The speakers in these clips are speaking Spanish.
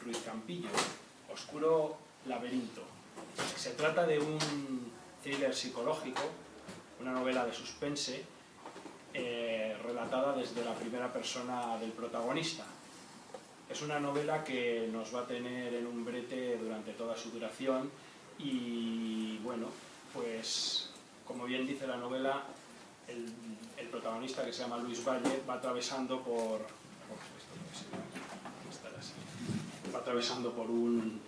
Ruiz Campillo, Oscuro laberinto. Se trata de un thriller psicológico, una novela de suspense, relatada desde la primera persona del protagonista. Es una novela que nos va a tener en un brete durante toda su duración y, bueno, pues, como bien dice la novela, el protagonista, que se llama Luis Valle, va atravesando por un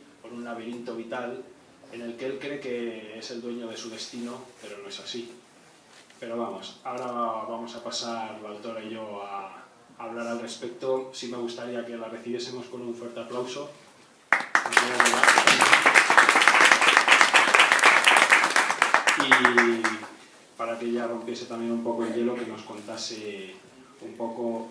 laberinto vital en el que él cree que es el dueño de su destino, pero no es así. Pero vamos, ahora vamos a pasar la autora y yo a hablar al respecto. Sí me gustaría que la recibiésemos con un fuerte aplauso. Y para que ella rompiese también un poco el hielo, que nos contase un poco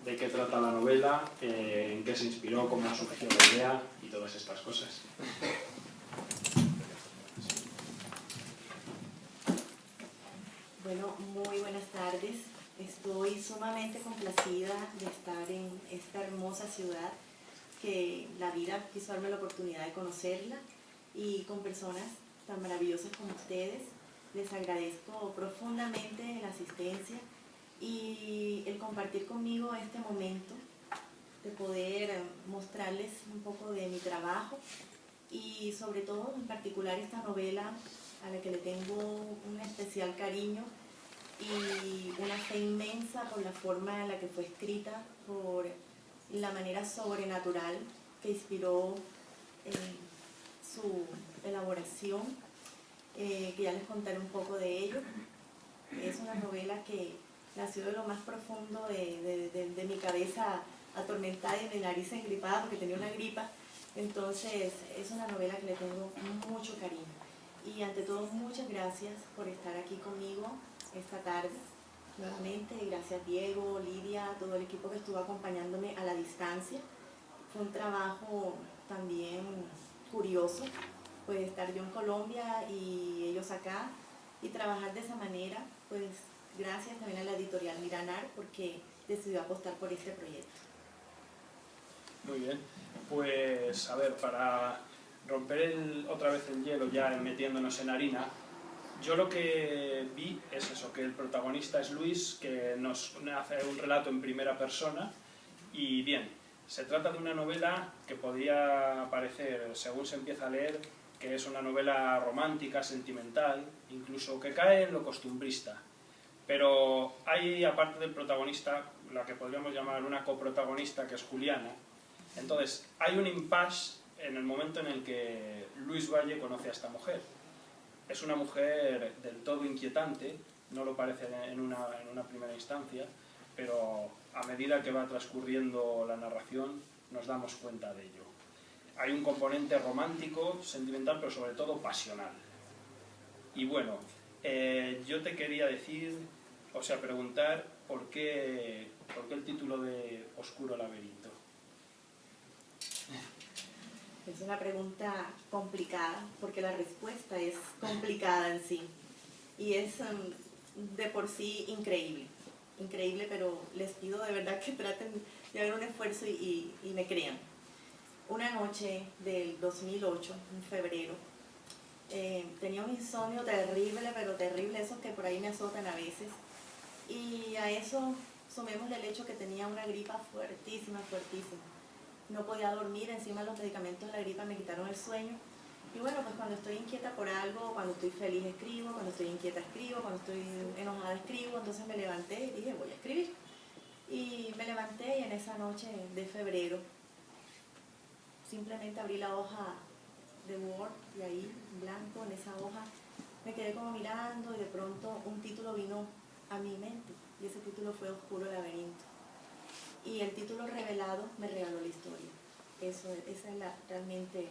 de qué trata la novela, en qué se inspiró, cómo surgió la idea y todas estas cosas. Bueno, muy buenas tardes. Estoy sumamente complacida de estar en esta hermosa ciudad que la vida quiso darme la oportunidad de conocerla, y con personas tan maravillosas como ustedes. Les agradezco profundamente la asistencia y el compartir conmigo este momento de poder mostrarles un poco de mi trabajo y sobre todo en particular esta novela a la que le tengo un especial cariño y una fe inmensa por la forma en la que fue escrita, por la manera sobrenatural que inspiró su elaboración, que ya les contaré un poco de ello. Es una novela que nació de lo más profundo de mi cabeza atormentada y mi nariz engripada porque tenía una gripa. Entonces es una novela que le tengo mucho cariño. Y ante todo, muchas gracias por estar aquí conmigo esta tarde. Nuevamente, gracias Diego, Lidia, todo el equipo que estuvo acompañándome a la distancia. Fue un trabajo también curioso, pues estar yo en Colombia y ellos acá, y trabajar de esa manera. Pues gracias también a la editorial Miranar, porque decidió apostar por este proyecto. Muy bien, pues a ver, para romper otra vez el hielo, ya metiéndonos en harina, yo lo que vi es eso, que el protagonista es Luis, que nos hace un relato en primera persona. Y bien, se trata de una novela que podría parecer, según se empieza a leer, que es una novela romántica, sentimental, incluso que cae en lo costumbrista. Pero hay, aparte del protagonista, la que podríamos llamar una coprotagonista, que es Juliana. Entonces, hay un impasse en el momento en el que Luis Valle conoce a esta mujer. Es una mujer del todo inquietante, no lo parece en una primera instancia, pero a medida que va transcurriendo la narración nos damos cuenta de ello. Hay un componente romántico, sentimental, pero sobre todo pasional. Y bueno, yo te quería preguntar por qué el título de Oscuro laberinto. Es una pregunta complicada, porque la respuesta es complicada en sí. Y es de por sí increíble, pero les pido de verdad que traten de hacer un esfuerzo y me crean. Una noche del 2008, en febrero, tenía un insomnio terrible, pero terrible, esos que por ahí me azotan a veces. Y a eso sumémosle el hecho que tenía una gripa fuertísima. No podía dormir, encima los medicamentos de la gripa me quitaron el sueño. Y bueno, pues cuando estoy inquieta por algo, cuando estoy feliz escribo, cuando estoy inquieta escribo, cuando estoy enojada escribo. Entonces me levanté y dije, voy a escribir. Y me levanté y en esa noche de febrero simplemente abrí la hoja de Word y ahí, en blanco, en esa hoja, me quedé como mirando y de pronto un título vino a mi mente. Y ese título fue Oscuro laberinto. Y el título revelado me regaló la historia. Esa es realmente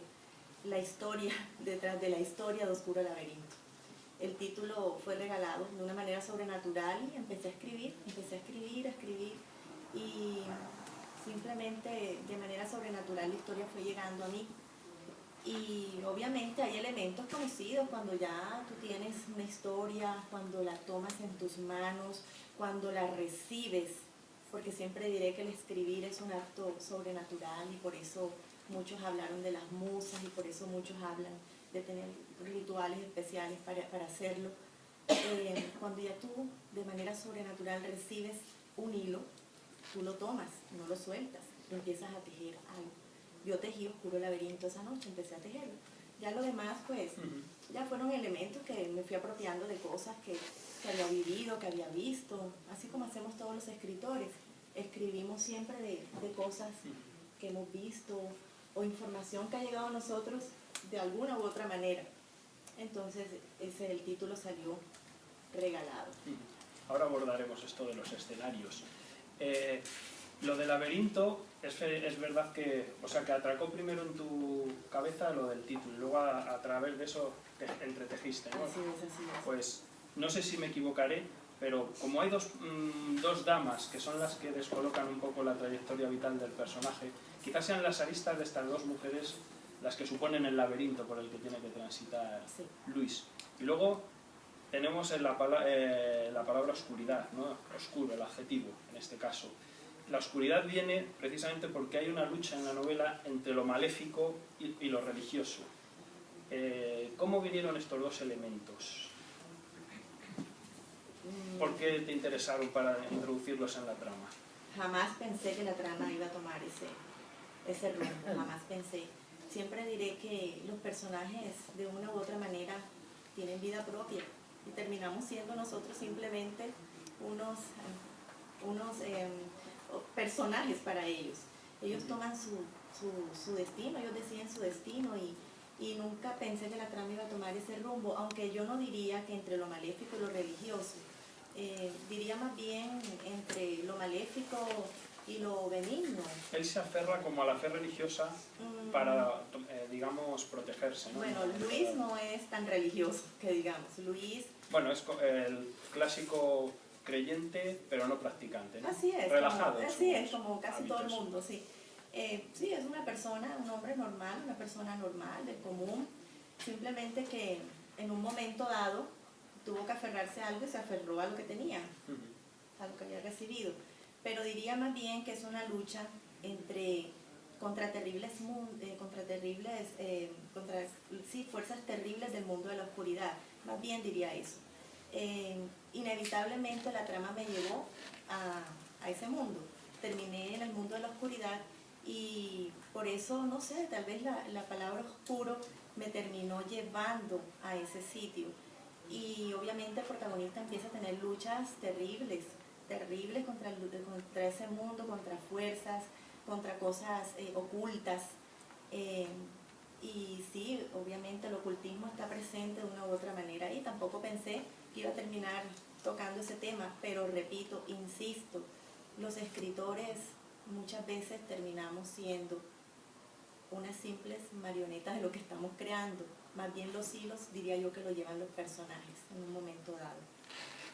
la historia detrás de la historia de Oscuro laberinto. El título fue regalado de una manera sobrenatural y empecé a escribir, y simplemente de manera sobrenatural la historia fue llegando a mí. Y obviamente hay elementos conocidos cuando ya tú tienes una historia, cuando la tomas en tus manos, cuando la recibes porque siempre diré que el escribir es un acto sobrenatural y por eso muchos hablaron de las musas y por eso muchos hablan de tener rituales especiales para hacerlo. Cuando ya tú de manera sobrenatural recibes un hilo, tú lo tomas, no lo sueltas, empiezas a tejer algo. Yo tejí Oscuro Laberinto esa noche, empecé a tejerlo. Ya lo demás, pues, ya fueron elementos que me fui apropiando de cosas que había vivido, que había visto, así como hacemos todos los escritores. Escribimos siempre de cosas que hemos visto o información que ha llegado a nosotros de alguna u otra manera. Entonces, el título salió regalado. Ahora abordaremos esto de los escenarios. Lo del laberinto, es verdad que, o sea, que atracó primero en tu cabeza lo del título y luego a través de eso entretejiste, ¿no? Así es, así es. Pues no sé si me equivocaré, pero como hay dos damas que son las que descolocan un poco la trayectoria vital del personaje, quizás sean las aristas de estas dos mujeres las que suponen el laberinto por el que tiene que transitar Luis. Y luego tenemos la palabra oscuridad, ¿no? Oscuro, el adjetivo en este caso. La oscuridad viene precisamente porque hay una lucha en la novela entre lo maléfico y lo religioso. ¿Cómo vinieron estos dos elementos? ¿Por qué te interesaron para introducirlos en la trama? Jamás pensé que la trama iba a tomar ese rumbo, jamás pensé. Siempre diré que los personajes de una u otra manera tienen vida propia y terminamos siendo nosotros simplemente unos personajes para ellos. Ellos toman su destino, ellos deciden su destino y nunca pensé que la trama iba a tomar ese rumbo, aunque yo no diría que entre lo maléfico y lo religioso, diría más bien entre lo maléfico y lo benigno. Él se aferra como a la fe religiosa para, digamos, protegerse, ¿no? Bueno, Luis no es tan religioso, que digamos. Luis... Bueno, es el clásico creyente, pero no practicante, ¿no? Así es, relajado. Así es, como casi todo el hábitos. mundo, sí. Sí, es una persona, un hombre normal, una persona normal, del común, simplemente que en un momento dado tuvo que aferrarse a algo y se aferró a lo que tenía, a lo que había recibido. Pero diría más bien que es una lucha contra fuerzas terribles del mundo de la oscuridad, más bien diría eso. Inevitablemente la trama me llevó a ese mundo, terminé en el mundo de la oscuridad y por eso, no sé, tal vez la palabra oscuro me terminó llevando a ese sitio y obviamente el protagonista empieza a tener luchas terribles contra ese mundo, contra fuerzas, contra cosas ocultas. Y sí, obviamente el ocultismo está presente de una u otra manera y tampoco pensé que iba a terminar tocando ese tema, pero repito, insisto, los escritores muchas veces terminamos siendo unas simples marionetas de lo que estamos creando, más bien los hilos diría yo que lo llevan los personajes en un momento dado.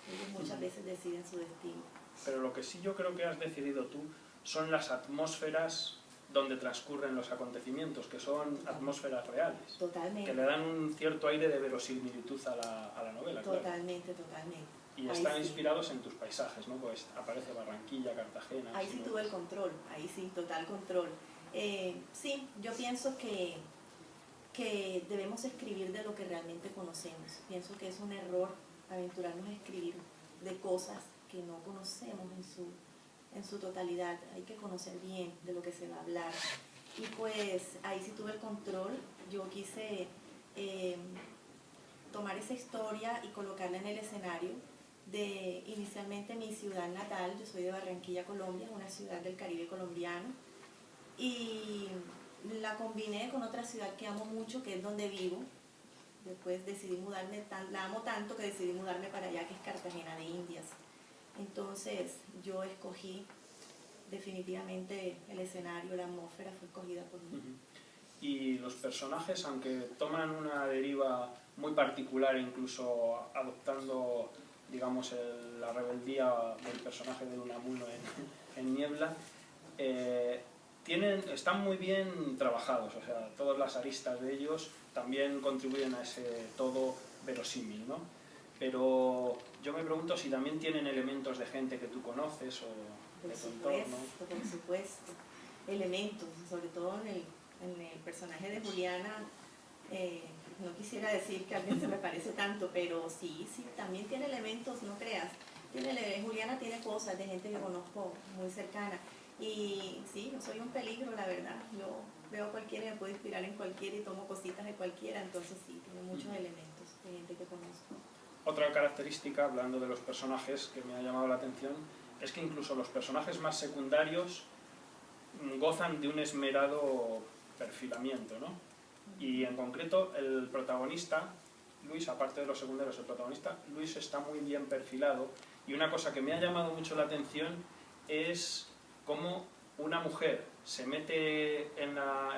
Ellos muchas veces deciden su destino. Pero lo que sí yo creo que has decidido tú son las atmósferas donde transcurren los acontecimientos, que son atmósferas reales. Totalmente. Que le dan un cierto aire de verosimilitud a la novela. Totalmente, claro. Totalmente. Y están inspirados en tus paisajes, ¿no? Pues aparece Barranquilla, Cartagena... Ahí sí tuve el control, ahí sí, total control. Sí, yo pienso que debemos escribir de lo que realmente conocemos. Pienso que es un error aventurarnos a escribir de cosas que no conocemos en su totalidad. Hay que conocer bien de lo que se va a hablar. Y pues ahí sí tuve el control. Yo quise tomar esa historia y colocarla en el escenario de inicialmente mi ciudad natal. Yo soy de Barranquilla, Colombia, una ciudad del Caribe colombiano. Y la combiné con otra ciudad que amo mucho, que es donde vivo. Después decidí mudarme, la amo tanto que decidí mudarme para allá, que es Cartagena de Indias. Entonces yo escogí definitivamente el escenario, la atmósfera fue escogida por mí. Y los personajes, aunque toman una deriva muy particular, incluso adoptando, digamos, la rebeldía del personaje de Unamuno en Niebla, están muy bien trabajados, o sea, todas las aristas de ellos también contribuyen a ese todo verosímil, ¿no? Pero yo me pregunto si también tienen elementos de gente que tú conoces o... de tu entorno. Por supuesto. Elementos, sobre todo en el personaje de Juliana, no quisiera decir que a alguien se me parece tanto, pero sí, también tiene elementos, no creas. Juliana tiene cosas de gente que conozco muy cercana. Y sí, yo soy un peligro, la verdad. Yo veo a cualquiera y me puedo inspirar en cualquiera y tomo cositas de cualquiera, entonces sí, tiene muchos elementos de gente que conozco. Otra característica, hablando de los personajes, que me ha llamado la atención, es que incluso los personajes más secundarios gozan de un esmerado perfilamiento, ¿no? Y en concreto el protagonista, Luis, aparte de los secundarios, el protagonista, Luis está muy bien perfilado, y una cosa que me ha llamado mucho la atención es cómo una mujer se mete en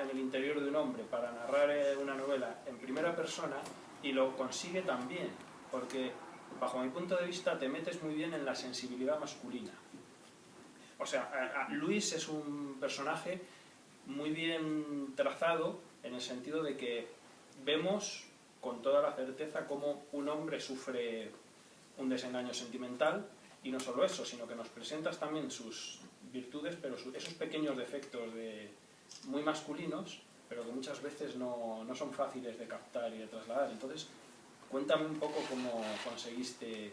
el interior de un hombre para narrar una novela en primera persona y lo consigue tan bien, porque bajo mi punto de vista te metes muy bien en la sensibilidad masculina. O sea, Luis es un personaje muy bien trazado en el sentido de que vemos con toda la certeza cómo un hombre sufre un desengaño sentimental, y no solo eso, sino que nos presentas también sus virtudes, pero esos pequeños defectos muy masculinos, pero que muchas veces no son fáciles de captar y de trasladar. Entonces, cuéntame un poco cómo conseguiste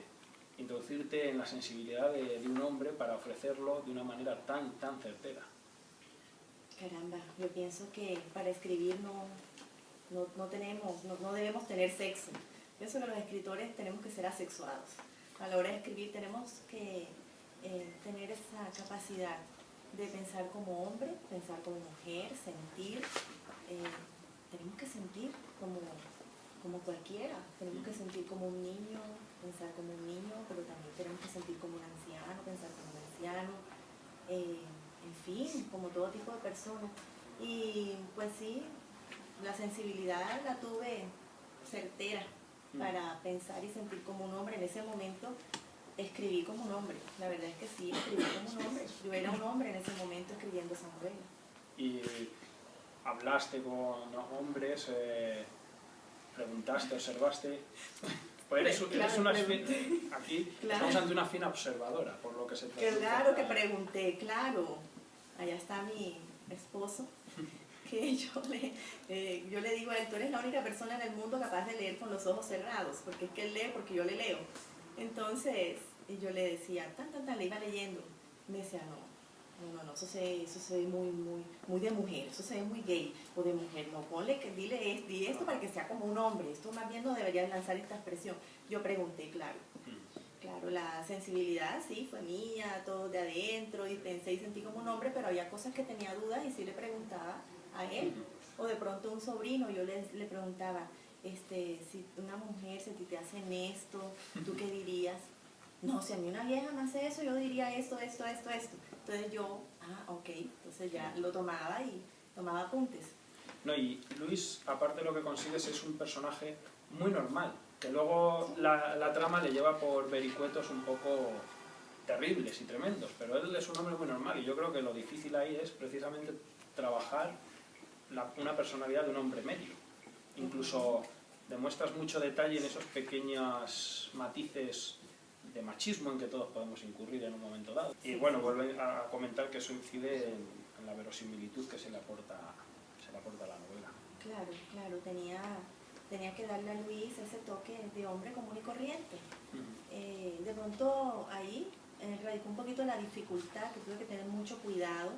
introducirte en la sensibilidad de un hombre para ofrecerlo de una manera tan certera. Caramba, yo pienso que para escribir no debemos tener sexo. Pienso que los escritores tenemos que ser asexuados. A la hora de escribir tenemos que tener esa capacidad de pensar como hombre, pensar como mujer, sentir. Tenemos que sentir como cualquiera. Tenemos que sentir como un niño, pensar como un niño, pero también tenemos que sentir como un anciano, pensar como un anciano. En fin, como todo tipo de personas. Y pues sí, la sensibilidad la tuve certera para pensar y sentir como un hombre. En ese momento escribí como un hombre, la verdad es que sí, escribí como un hombre. Yo era un hombre en ese momento escribiendo esa novela. ¿Y hablaste con hombres, preguntaste, observaste? Pues eres una aquí claro. Estamos ante una fina observadora, por lo que se trata. Claro que pregunté, claro. Allá está mi esposo, que yo le digo a él, tú eres la única persona en el mundo capaz de leer con los ojos cerrados, porque es que él lee porque yo le leo. Entonces, yo le decía, le iba leyendo. Me decía, no, eso se ve muy de mujer, eso se ve muy gay, o de mujer, no, di esto para que sea como un hombre, esto más bien no deberías lanzar esta expresión. Yo pregunté, claro, la sensibilidad sí fue mía, todo de adentro, y pensé y sentí como un hombre, pero había cosas que tenía dudas y sí le preguntaba a él, o de pronto un sobrino, yo le preguntaba, si una mujer, si te hacen esto, ¿tú qué dirías? No, si a mí una vieja me hace eso, yo diría esto. Entonces yo, ok, entonces ya lo tomaba y tomaba apuntes. No, y Luis, aparte de lo que consigues, es un personaje muy normal, que luego la trama le lleva por vericuetos un poco terribles y tremendos, pero él es un hombre muy normal, y yo creo que lo difícil ahí es precisamente trabajar una personalidad de un hombre medio. Incluso demuestras mucho detalle en esos pequeños matices de machismo en que todos podemos incurrir en un momento dado. Y bueno, vuelve a comentar que eso incide en la verosimilitud que se le aporta a la novela. Claro, tenía que darle a Luis ese toque de hombre común y corriente. De pronto ahí radicó un poquito la dificultad, que tuve que tener mucho cuidado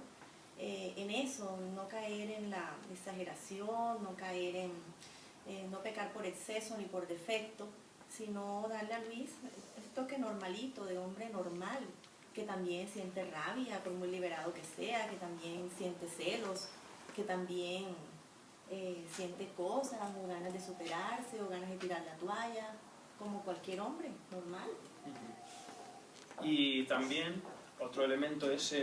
en eso, no caer en la exageración, no pecar por exceso ni por defecto, sino darle a Luis este toque normalito, de hombre normal, que también siente rabia, por muy liberado que sea, que también siente celos, que también siente cosas, o ganas de superarse, o ganas de tirar la toalla, como cualquier hombre normal. Y también otro elemento es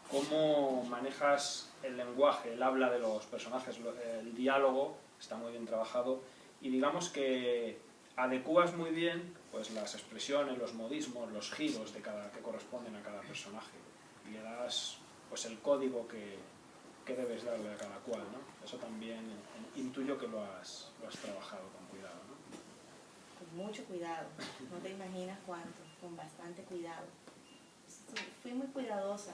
cómo manejas el lenguaje, el habla de los personajes, el diálogo está muy bien trabajado, y digamos que adecúas muy bien pues las expresiones, los modismos, los giros que corresponden a cada personaje, y le das pues el código que debes darle a cada cual, ¿no? Eso también intuyo que lo has trabajado con cuidado, ¿no? Con mucho cuidado, no te imaginas cuánto, con bastante cuidado. Sí, fui muy cuidadosa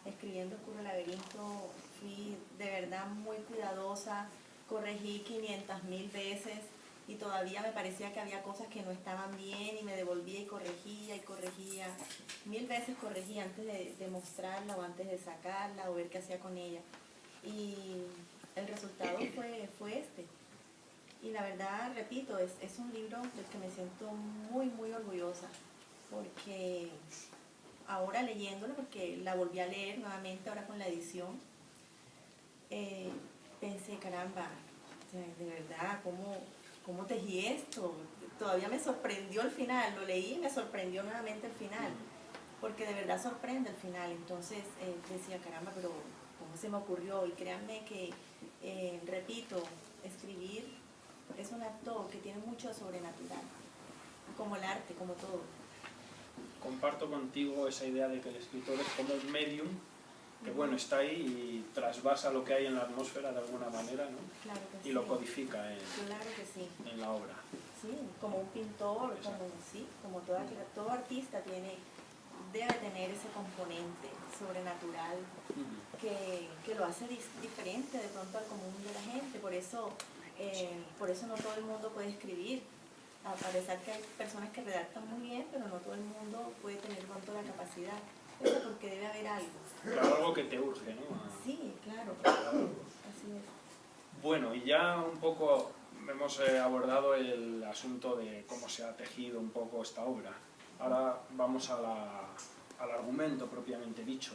escribiendo Oscuro Laberinto, fui de verdad muy cuidadosa, corregí 500.000 veces y todavía me parecía que había cosas que no estaban bien y me devolvía y corregía. 1000 veces corregí antes de mostrarla o antes de sacarla o ver qué hacía con ella. Y el resultado fue este. Y la verdad, repito, es un libro del que me siento muy, muy orgullosa, porque ahora leyéndolo, porque la volví a leer nuevamente ahora con la edición, pensé, caramba, o sea, de verdad, ¿cómo tejí esto? Todavía me sorprendió el final, lo leí y me sorprendió nuevamente el final, porque de verdad sorprende el final. Entonces decía, caramba, pero ¿cómo se me ocurrió? Y créanme que, repito, escribir es un acto que tiene mucho sobrenatural, como el arte, como todo. Comparto contigo esa idea de que el escritor es como un medium, que bueno, está ahí y trasvasa lo que hay en la atmósfera de alguna manera, ¿no? Claro que Y sí. lo codifica Claro que sí. en la obra. Sí, como un pintor, como todo artista debe tener ese componente sobrenatural que lo hace diferente de pronto al común de la gente. Por eso no todo el mundo puede escribir, a pesar que hay personas que redactan muy bien, pero no todo el mundo puede tener pronto la capacidad. Eso porque debe haber algo. Claro, algo que te urge, ¿no? Sí, claro. Así es. Bueno, y ya un poco hemos abordado el asunto de cómo se ha tejido un poco esta obra. Ahora vamos al argumento propiamente dicho.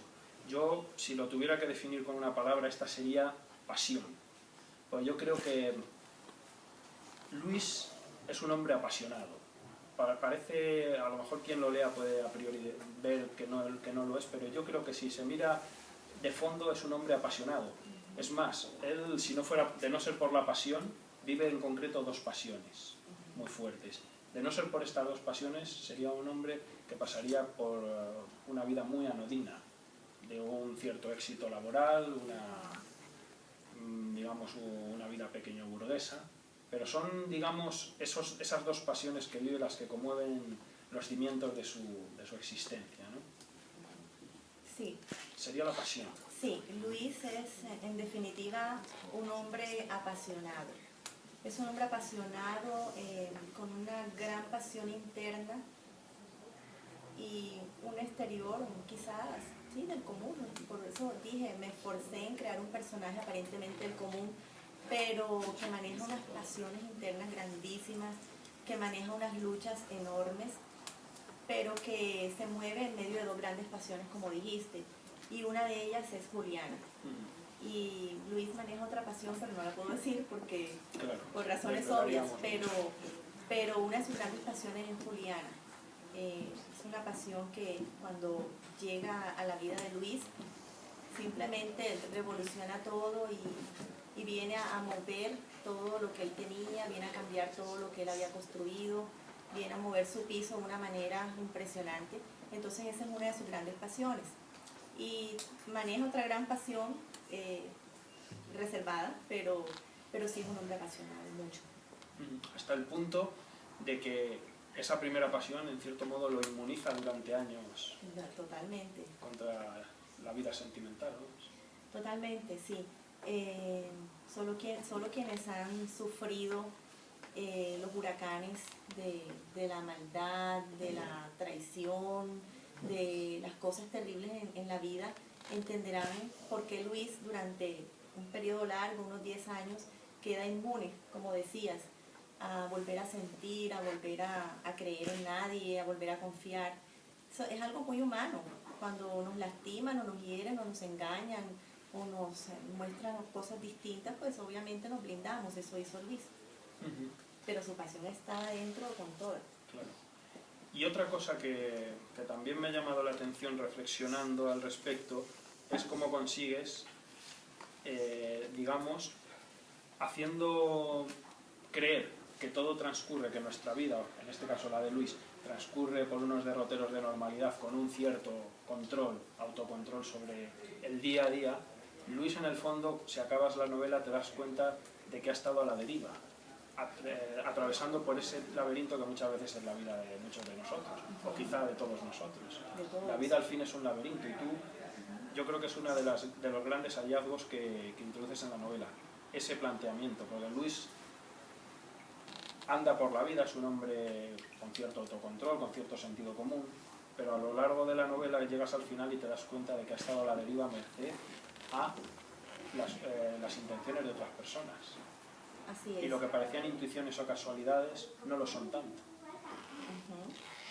Yo, si lo tuviera que definir con una palabra, esta sería pasión. Pues yo creo que Luis es un hombre apasionado. Parece, a lo mejor quien lo lea puede a priori ver que no lo es, pero yo creo que si se mira de fondo es un hombre apasionado. Es más, él, si no fuera, de no ser por la pasión, vive en concreto dos pasiones muy fuertes. De no ser por estas dos pasiones, sería un hombre que pasaría por una vida muy anodina, de un cierto éxito laboral, digamos, una vida pequeño burguesa, pero son, digamos, esas dos pasiones que vive las que conmueven los cimientos de su existencia, ¿no? Sí. Sería la pasión. Sí, Luis es, en definitiva, un hombre apasionado. Es un hombre apasionado, con una gran pasión interna y un exterior quizás, sí, del común. Por eso dije, me esforcé en crear un personaje aparentemente del común, pero que maneja unas pasiones internas grandísimas, que maneja unas luchas enormes, pero que se mueve en medio de dos grandes pasiones, como dijiste. Y una de ellas es Juliana. Y Luis maneja otra pasión, pero no la puedo decir porque claro, por razones obvias, pero una de sus grandes pasiones es Juliana. Es una pasión que cuando llega a la vida de Luis, simplemente revoluciona todo y viene a mover todo lo que él tenía, viene a cambiar todo lo que él había construido, viene a mover su piso de una manera impresionante. Entonces esa es una de sus grandes pasiones. Y maneja otra gran pasión reservada, pero sí es un hombre apasionado mucho. Hasta el punto de que esa primera pasión, en cierto modo, lo inmuniza durante años. Totalmente. Contra la vida sentimental, ¿no? Totalmente, sí. Solo quienes han sufrido los huracanes de la maldad, de la traición, de las cosas terribles en la vida, entenderán por qué Luis durante un periodo largo, unos 10 años, queda inmune, como decías, a volver a sentir, a volver a creer en nadie, a volver a confiar. Eso es algo muy humano. Cuando nos lastiman o nos hieren o nos engañan o nos muestran cosas distintas, pues obviamente nos blindamos, eso hizo Luis. Pero su pasión está adentro con toda. Claro. Y otra cosa que también me ha llamado la atención reflexionando al respecto es cómo consigues, digamos, haciendo creer que todo transcurre, que nuestra vida, en este caso la de Luis, transcurre por unos derroteros de normalidad con un cierto control, autocontrol sobre el día a día. Luis, en el fondo, si acabas la novela te das cuenta de que ha estado a la deriva, atravesando por ese laberinto que muchas veces es la vida de muchos de nosotros, o quizá de todos nosotros. La vida al fin es un laberinto y yo creo que es uno de los grandes hallazgos que introduces en la novela, ese planteamiento, porque Luis anda por la vida, es un hombre con cierto autocontrol, con cierto sentido común, pero a lo largo de la novela llegas al final y te das cuenta de que ha estado a la deriva merced a las intenciones de otras personas. Así es. Y lo que parecían intuiciones o casualidades no lo son tanto.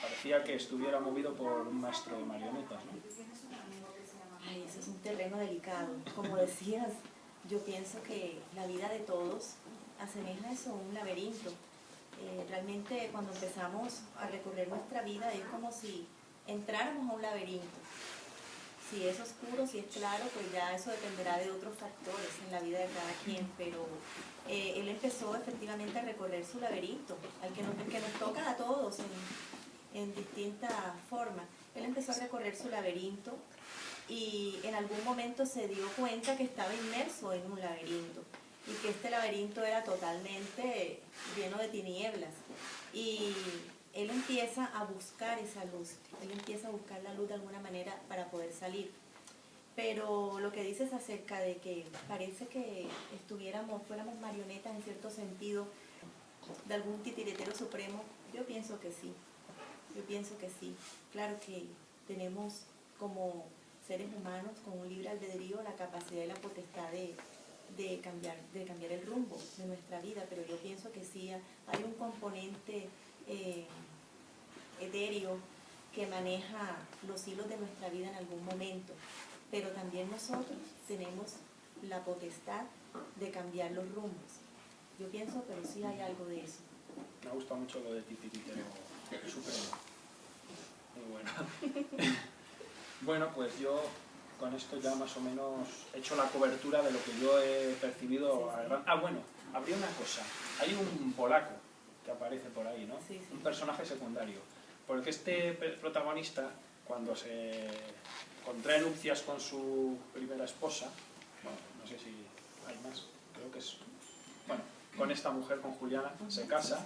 Parecía que estuviera movido por un maestro de marionetas, ¿no? Ay, eso es un terreno delicado. Como decías, yo pienso que la vida de todos asemeja eso a un laberinto. Realmente cuando empezamos a recorrer nuestra vida es como si entráramos a un laberinto. Si es oscuro, si es claro, pues ya eso dependerá de otros factores en la vida de cada quien, pero él empezó efectivamente a recorrer su laberinto, que nos toca a todos en distintas formas. Él empezó a recorrer su laberinto y en algún momento se dio cuenta que estaba inmerso en un laberinto y que este laberinto era totalmente lleno de tinieblas. Y él empieza a buscar esa luz, él empieza a buscar la luz de alguna manera para poder salir. Pero lo que dices acerca de que parece que fuéramos marionetas en cierto sentido de algún titiritero supremo, yo pienso que sí, Claro que tenemos como seres humanos con un libre albedrío la capacidad y la potestad de cambiar el rumbo de nuestra vida, pero yo pienso que sí hay un componente etéreo que maneja los hilos de nuestra vida en algún momento, pero también nosotros tenemos la potestad de cambiar los rumbos. Yo pienso, pero sí hay algo de eso. Me gusta mucho lo de titiritero supremo. Muy bueno. Bueno, pues yo con esto ya más o menos he hecho la cobertura de lo que yo he percibido. Sí. Bueno, habría una cosa. Hay un polaco que aparece por ahí, ¿no? Sí. Un personaje secundario. Porque este protagonista, cuando se contrae nupcias con su primera esposa, bueno, no sé si hay más, creo que es... Bueno, con esta mujer, con Juliana, se casa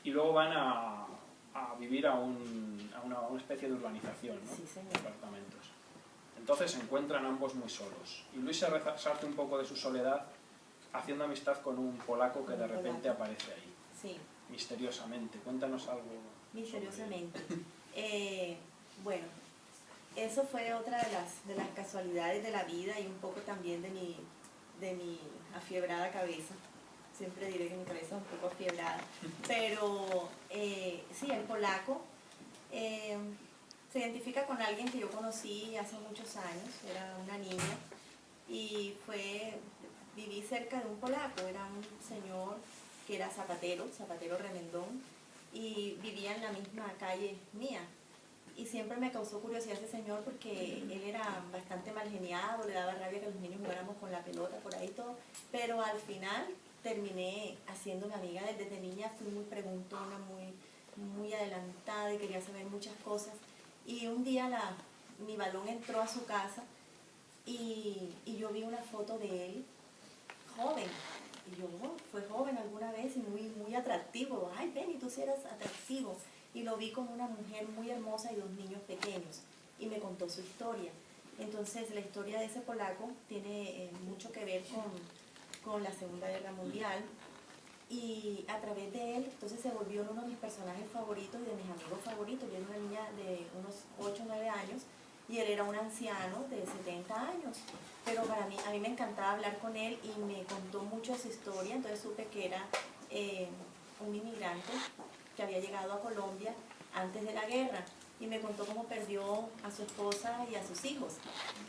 y luego van a vivir a una especie de urbanización, ¿no? Sí, señor. Apartamentos. Entonces se encuentran ambos muy solos. Y Luis se resarte un poco de su soledad haciendo amistad con un polaco que de repente aparece ahí. Sí. Misteriosamente. Cuéntanos algo. Misteriosamente. Bueno, eso fue otra de las casualidades de la vida y un poco también de mi afiebrada cabeza. Siempre diré que mi cabeza es un poco afiebrada. Pero sí, el polaco se identifica con alguien que yo conocí hace muchos años, era una niña, y viví cerca de un polaco, era un señor que era zapatero remendón, y vivía en la misma calle mía. Y siempre me causó curiosidad ese señor porque él era bastante mal geniado, le daba rabia que los niños jugáramos con la pelota por ahí y todo, pero al final terminé haciéndome amiga de él. Desde niña fui muy preguntona, muy adelantada y quería saber muchas cosas. Y un día mi balón entró a su casa y yo vi una foto de él joven. Y yo, fue joven alguna vez y muy atractivo. Ay, Benny, tú sí eras atractivo. Y lo vi como una mujer muy hermosa y dos niños pequeños. Y me contó su historia. Entonces, la historia de ese polaco tiene mucho que ver con la Segunda Guerra Mundial. Y a través de él, entonces se volvió uno de mis personajes favoritos y de mis amigos favoritos. Yo era una niña de unos 8 o 9 años y él era un anciano de 70 años. Pero a mí me encantaba hablar con él y me contó mucho de su historia. Entonces supe que era un inmigrante que había llegado a Colombia antes de la guerra. Y me contó cómo perdió a su esposa y a sus hijos.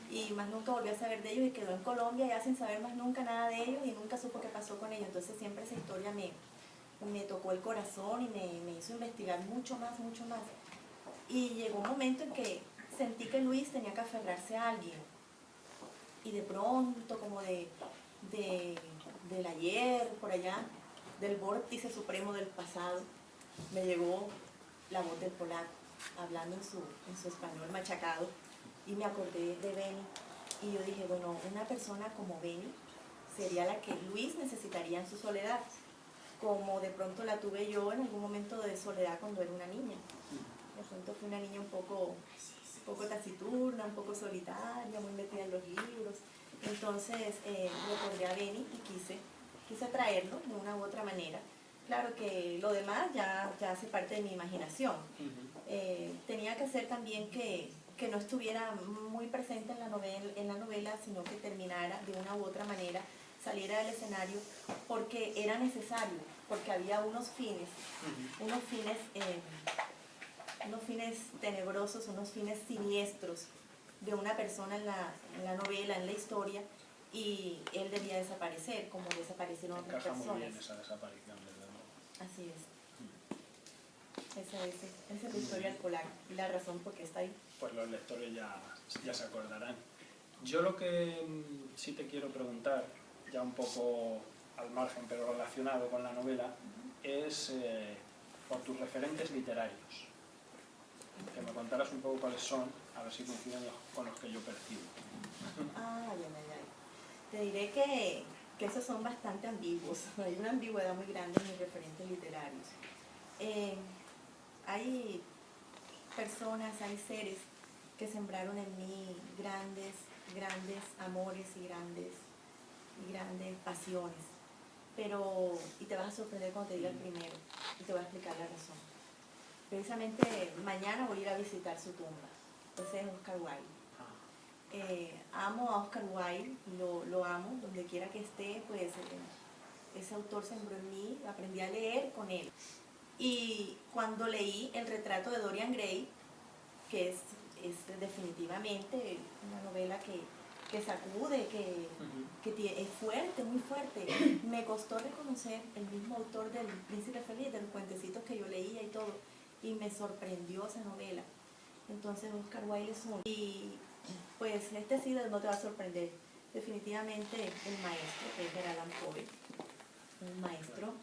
Y más nunca volvió a saber de ellos y quedó en Colombia ya sin saber más nunca nada de ellos y nunca supo qué pasó con ellos. Entonces siempre esa historia me tocó el corazón y me hizo investigar mucho más. Y llegó un momento en que sentí que Luis tenía que aferrarse a alguien. Y de pronto, como del ayer, por allá, del vórtice supremo del pasado, me llegó la voz del polaco, hablando en su español machacado, y me acordé de Benny, y yo dije, bueno, una persona como Benny sería la que Luis necesitaría en su soledad. como de pronto la tuve yo en algún momento de soledad cuando era una niña. De pronto fui una niña un poco taciturna, un poco solitaria, muy metida en los libros. Entonces recordé a Beni y quise traerlo de una u otra manera. Claro que lo demás ya hace parte de mi imaginación. Tenía que ser también que no estuviera muy presente en la novela, sino que terminara de una u otra manera, saliera del escenario, porque era necesario, porque había unos fines tenebrosos, unos fines siniestros de una persona en la novela, en la historia, y él debía desaparecer, como desaparecieron otras personas. Encaja muy bien esa desaparición, desde luego. Así es. Esa es la historia del polar y la razón por qué está ahí. Pues los lectores ya se acordarán. Yo lo que sí te quiero preguntar, ya un poco al margen pero relacionado con la novela, es por tus referentes literarios. Que me contaras un poco cuáles son, a ver si coinciden con los que yo percibo. Ay. Te diré que esos son bastante ambiguos. Hay una ambigüedad muy grande en mis referentes literarios. Hay personas, hay seres que sembraron en mí grandes amores y grandes pasiones. Y te vas a sorprender cuando te diga el primero, y te voy a explicar la razón. Precisamente mañana voy a ir a visitar su tumba. Ese es Oscar Wilde. Amo a Oscar Wilde, lo amo, donde quiera que esté, pues ese autor sembró en mí, aprendí a leer con él. Y cuando leí El retrato de Dorian Gray, que es definitivamente una novela que sacude, que es fuerte, muy fuerte. Me costó reconocer el mismo autor del Príncipe Feliz, de los cuentecitos que yo leía y todo, y me sorprendió esa novela. Entonces Oscar Wilde es uno. Y pues sí no te va a sorprender. Definitivamente el maestro, que es Edgar Allan Poe. Un maestro.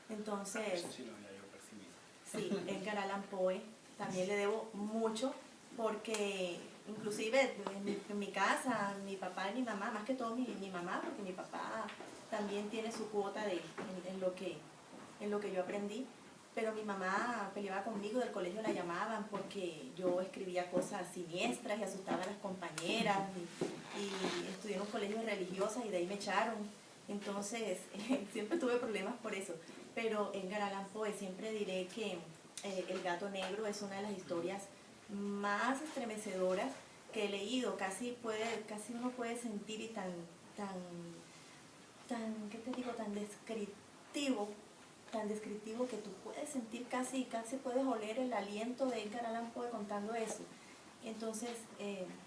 Entonces... Ese sí lo había yo percibido. Sí, Edgar Allan Poe. También le debo mucho, porque inclusive en mi casa, mi papá y mi mamá, más que todo mi mamá, porque mi papá también tiene su cuota en lo que yo aprendí, pero mi mamá peleaba conmigo, del colegio la llamaban porque yo escribía cosas siniestras y asustaba a las compañeras, y estudié en un colegio religioso y de ahí me echaron. Entonces siempre tuve problemas por eso, pero Edgar Allan Poe, siempre diré que El gato negro es una de las historias más estremecedoras que he leído. Casi uno puede sentir, y tan, ¿qué te digo? Tan descriptivo que tú puedes sentir, casi puedes oler el aliento de Edgar Allan Poe contando eso. Entonces,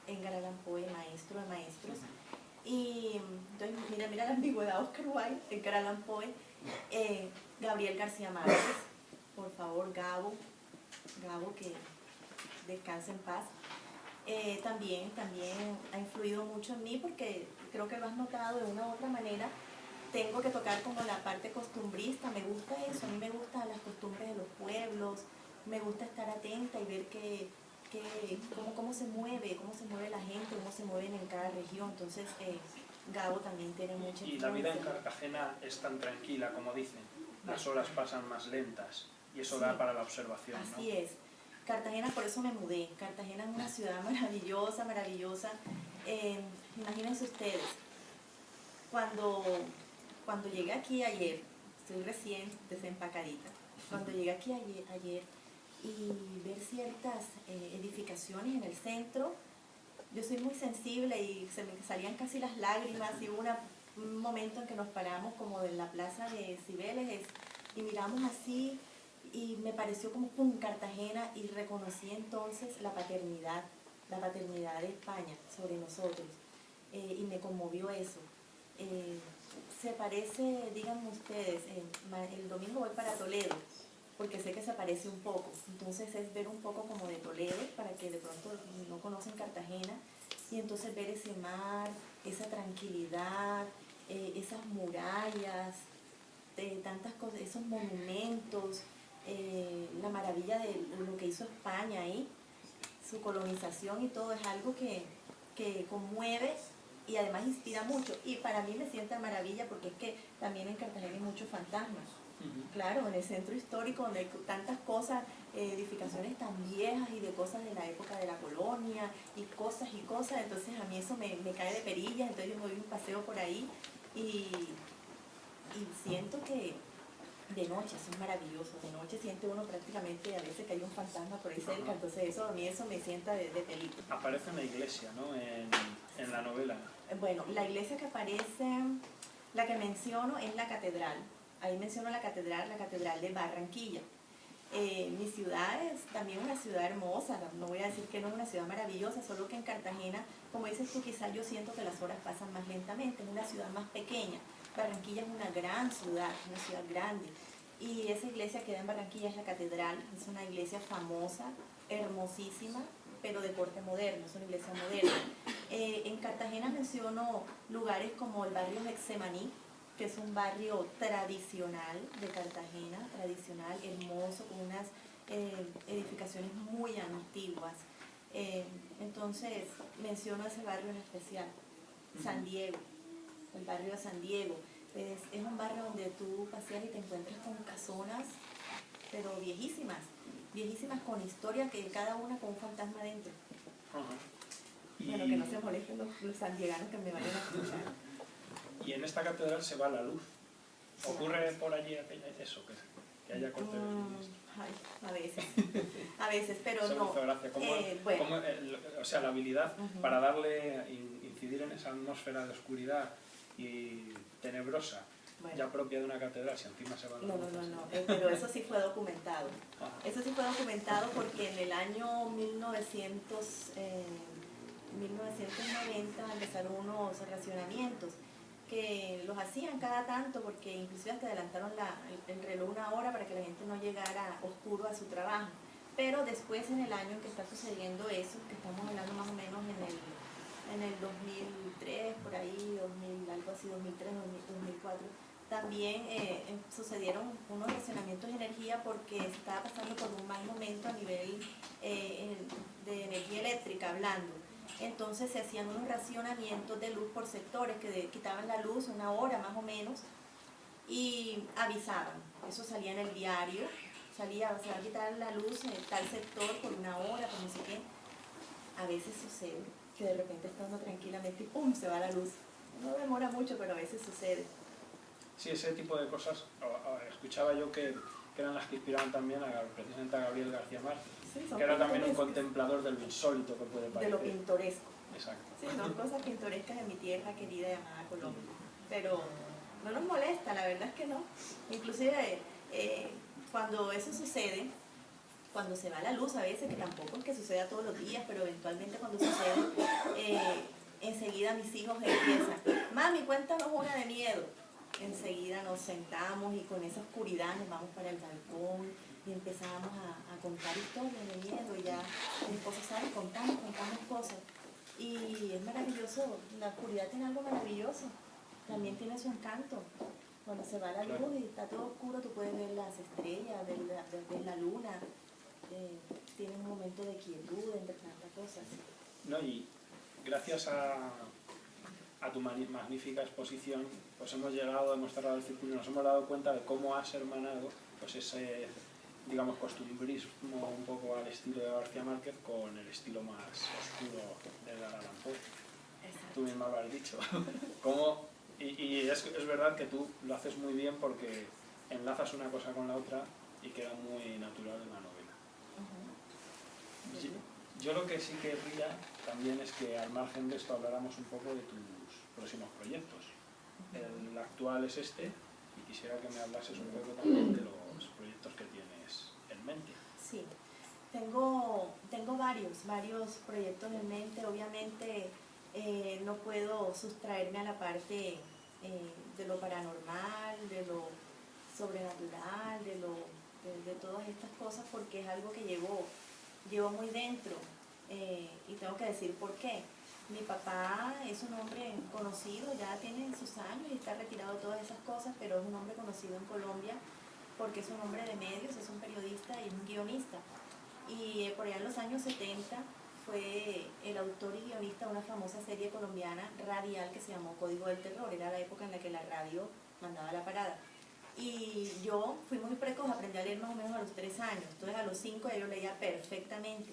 Edgar Allan Poe, maestro de maestros. Y entonces, mira la ambigüedad. Oscar Wilde, Edgar Allan Poe, Gabriel García Márquez, por favor, Gabo, que descanse en paz. También ha influido mucho en mí, porque creo que lo has notado de una u otra manera. Tengo que tocar como la parte costumbrista, me gusta eso, a mí me gustan las costumbres de los pueblos, me gusta estar atenta y ver cómo se mueve la gente, cómo se mueven en cada región. Entonces Gabo también tiene mucha influencia. Y la vida en Cartagena es tan tranquila como dicen, las horas pasan más lentas y eso da para la observación, ¿no? Así es. Cartagena, por eso me mudé. Cartagena es una ciudad maravillosa. Imagínense ustedes, cuando llegué aquí ayer, estoy recién desempacadita, cuando llegué aquí ayer y ver ciertas edificaciones en el centro, yo soy muy sensible y se me salían casi las lágrimas, y hubo un momento en que nos paramos como en la plaza de Cibeles y miramos así, y me pareció como Cartagena, y reconocí entonces la paternidad de España sobre nosotros, y me conmovió eso. Se parece, díganme ustedes, el domingo voy para Toledo, porque sé que se parece un poco, entonces es ver un poco como de Toledo, para que de pronto no conocen Cartagena, y entonces ver ese mar, esa tranquilidad, esas murallas, tantas cosas, esos monumentos, la maravilla de lo que hizo España ahí, su colonización y todo, es algo que conmueve y además inspira mucho. Y para mí me sienta maravilla porque es que también en Cartagena hay muchos fantasmas. Claro, en el centro histórico donde hay tantas cosas, edificaciones tan viejas y de cosas de la época de la colonia y cosas, entonces a mí eso me cae de perillas, entonces yo me doy un paseo por ahí y siento que de noche eso es maravilloso, de noche siente uno prácticamente a veces que hay un fantasma por ahí cerca, entonces eso a mí eso me sienta de película. Aparece una iglesia, ¿no? En la novela. Bueno, la iglesia que aparece, la que menciono es la catedral. Ahí menciono la catedral de Barranquilla. Mi ciudad es también una ciudad hermosa, no voy a decir que no es una ciudad maravillosa, solo que en Cartagena, como dices tú, quizás yo siento que las horas pasan más lentamente, es una ciudad más pequeña. Barranquilla es una gran ciudad, una ciudad grande. Y esa iglesia que da en Barranquilla es la catedral, es una iglesia famosa, hermosísima, pero de corte moderno, es una iglesia moderna. En Cartagena menciono lugares como el barrio Getsemaní, que es un barrio tradicional de Cartagena, tradicional, hermoso, con unas edificaciones muy antiguas. Entonces, menciono ese barrio en especial, San Diego, el barrio de San Diego. Es un barrio donde tú paseas y te encuentras con casonas, pero viejísimas, viejísimas con historia, que cada una con un fantasma dentro. Bueno, que no se molesten los sandieganos que me vayan a escuchar. Y en esta catedral se va la luz. ¿Ocurre por allí eso, que haya corte de luz? A veces, pero eso no. Me hizo gracia. O sea, la habilidad para incidir en esa atmósfera de oscuridad y tenebrosa, ya propia de una catedral, si encima se va la luz. No, pero eso sí fue documentado. Eso sí fue documentado porque en el año 1990 empezaron unos racionamientos que los hacían cada tanto, porque inclusive hasta adelantaron el reloj una hora para que la gente no llegara oscuro a su trabajo. Pero después, en el año en que está sucediendo eso, que estamos hablando más o menos en el 2003, por ahí, algo así, 2003, 2004, también sucedieron unos racionamientos de energía porque se estaba pasando por un mal momento a nivel de energía eléctrica, hablando. Entonces se hacían unos racionamientos de luz por sectores que quitaban la luz una hora más o menos y avisaban. Eso salía en el diario, se va a quitar la luz en tal sector por una hora, por no sé qué. A veces sucede que de repente estando tranquilamente y ¡pum! Se va la luz. No demora mucho, pero a veces sucede. Sí, ese tipo de cosas, escuchaba yo que eran las que inspiraban también precisamente a Gabriel García Márquez, sí, que era también un contemplador de lo insólito que puede parecer. De lo pintoresco. Exacto. Sí, son cosas pintorescas de mi tierra querida llamada Colombia. Pero no nos molesta, la verdad es que no. Inclusive cuando eso sucede, cuando se va la luz a veces, que tampoco es que suceda todos los días, pero eventualmente cuando sucede, enseguida mis hijos empiezan, mami, cuéntanos una de miedo. Enseguida nos sentamos y con esa oscuridad nos vamos para el balcón y empezamos a contar historias de miedo y ya mi esposo sabe, contamos cosas. Y es maravilloso, la oscuridad tiene algo maravilloso, también tiene su encanto. Cuando se va la luz y está todo oscuro, tú puedes ver las estrellas, ver la luna, tienes un momento de quietud entre tantas cosas. No, y gracias a tu magnífica exposición, pues hemos cerrado el círculo y nos hemos dado cuenta de cómo has hermanado pues ese, digamos, costumbrismo un poco al estilo de García Márquez con el estilo más oscuro de Edgar Allan Poe. Tú misma lo has dicho. Y es verdad que tú lo haces muy bien porque enlazas una cosa con la otra y queda muy natural en la novela. Yo lo que sí querría también es que al margen de esto habláramos un poco de tus próximos proyectos. El actual es este y quisiera que me hablases un poco también de los proyectos que tienes en mente. Sí, tengo varios proyectos en mente. Obviamente no puedo sustraerme a la parte de lo paranormal, de lo sobrenatural, de todas estas cosas, porque es algo que llevo muy dentro y tengo que decir por qué. Mi papá es un hombre conocido, ya tiene sus años y está retirado de todas esas cosas, pero es un hombre conocido en Colombia porque es un hombre de medios, es un periodista y es un guionista. Y por allá en los años 70 fue el autor y guionista de una famosa serie colombiana radial que se llamó Código del Terror. Era la época en la que la radio mandaba la parada. Y yo fui muy precoz, aprendí a leer más o menos a los 3 años. Entonces a los 5 ya yo leía perfectamente.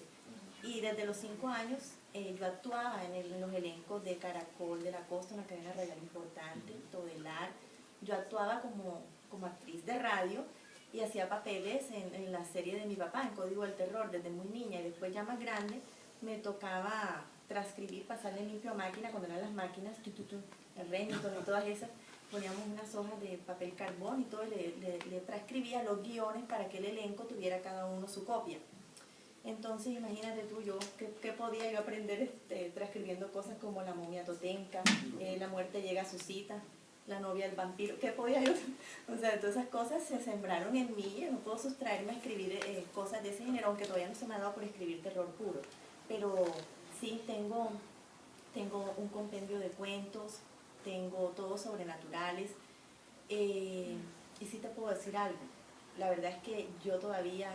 Y desde los 5 años yo actuaba en los elencos de Caracol, de la Costa, una cadena radial importante, Todelar. Yo actuaba como actriz de radio y hacía papeles en la serie de mi papá, en Código del Terror, desde muy niña. Y después ya más grande me tocaba transcribir, pasarle limpio a máquina, cuando eran las máquinas, el Remington y todas esas. Poníamos unas hojas de papel carbón y todo, le transcribía los guiones para que el elenco tuviera cada uno su copia. Entonces imagínate tú, ¿qué podía yo aprender transcribiendo cosas como La momia totenca, La muerte llega a su cita, La novia del vampiro? ¿Qué podía yo? O sea, todas esas cosas se sembraron en mí. Yo no puedo sustraerme a escribir cosas de ese género, aunque todavía no se me ha dado por escribir terror puro. Pero sí tengo un compendio de cuentos, tengo todos sobrenaturales, y sí te puedo decir algo. La verdad es que yo todavía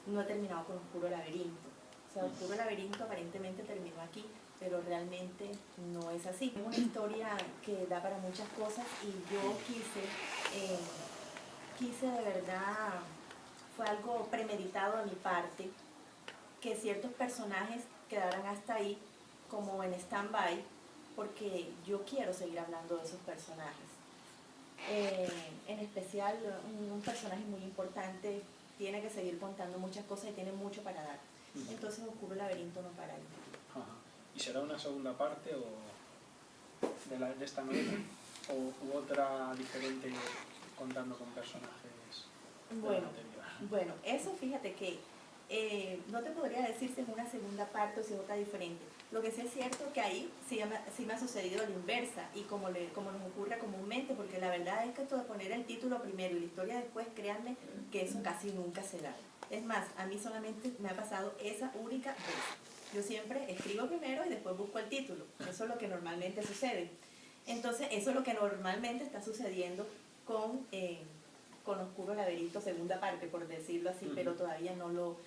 no he terminado con Oscuro Laberinto. O sea, Oscuro Laberinto aparentemente terminó aquí, pero realmente no es así. Es una historia que da para muchas cosas y yo quise de verdad, fue algo premeditado de mi parte, que ciertos personajes quedaran hasta ahí como en stand-by, porque yo quiero seguir hablando de esos personajes. En especial, un personaje muy importante tiene que seguir contando muchas cosas y tiene mucho para dar. Entonces, Oscuro Laberinto no para ahí. Ajá. ¿Y será una segunda parte de esta novela? ¿O otra diferente contando con personajes anteriores? Bueno, eso fíjate que no te podría decir si es una segunda parte o si es otra diferente. Lo que sí es cierto que ahí sí me ha sucedido la inversa, y como nos ocurre comúnmente, porque la verdad es que esto de poner el título primero y la historia después, créanme que eso casi nunca se da. Es más, a mí solamente me ha pasado esa única vez. Yo siempre escribo primero y después busco el título. Eso es lo que normalmente sucede. Entonces, eso es lo que normalmente está sucediendo con Oscuro Laberinto, segunda parte, por decirlo así, pero todavía no lo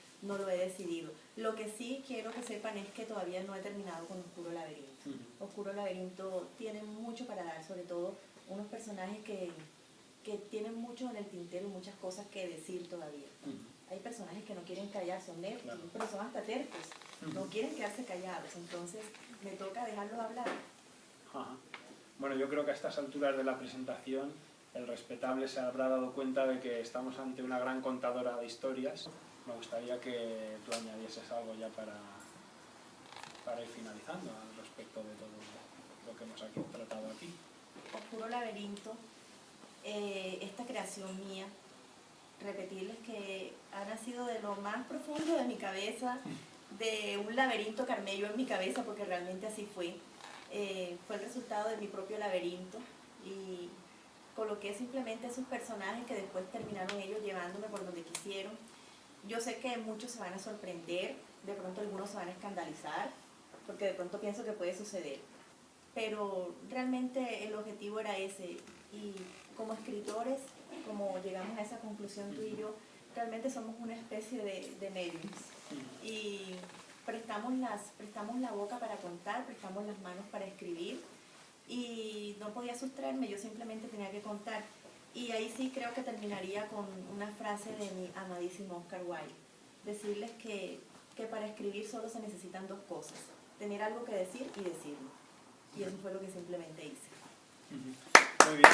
he decidido. Lo que sí quiero que sepan es que todavía no he terminado con Oscuro Laberinto. Oscuro Laberinto tiene mucho para dar, sobre todo unos personajes que tienen mucho en el tintero y muchas cosas que decir todavía. Hay personajes que no quieren callar, son nervios, claro, pero son hasta tercos, no quieren quedarse callados, entonces me toca dejarlos hablar. Ajá. Bueno, yo creo que a estas alturas de la presentación el respetable se habrá dado cuenta de que estamos ante una gran contadora de historias. Me gustaría que tú añadieses algo ya para ir finalizando al respecto de todo lo que hemos tratado aquí. Oscuro Laberinto, esta creación mía, repetirles que ha nacido de lo más profundo de mi cabeza, de un laberinto que armé yo en mi cabeza, porque realmente así fue. Fue el resultado de mi propio laberinto y coloqué simplemente esos personajes que después terminaron ellos llevándome por donde quisieron. Yo sé que muchos se van a sorprender, de pronto algunos se van a escandalizar, porque de pronto pienso que puede suceder, pero realmente el objetivo era ese, y como escritores, como llegamos a esa conclusión tú y yo, realmente somos una especie de mediums, y prestamos la boca para contar, prestamos las manos para escribir, y no podía sustraerme, yo simplemente tenía que contar. Y ahí sí creo que terminaría con una frase de mi amadísimo Oscar Wilde, decirles que para escribir solo se necesitan 2 cosas, tener algo que decir y decirlo. Y eso fue lo que simplemente hice. Muy bien.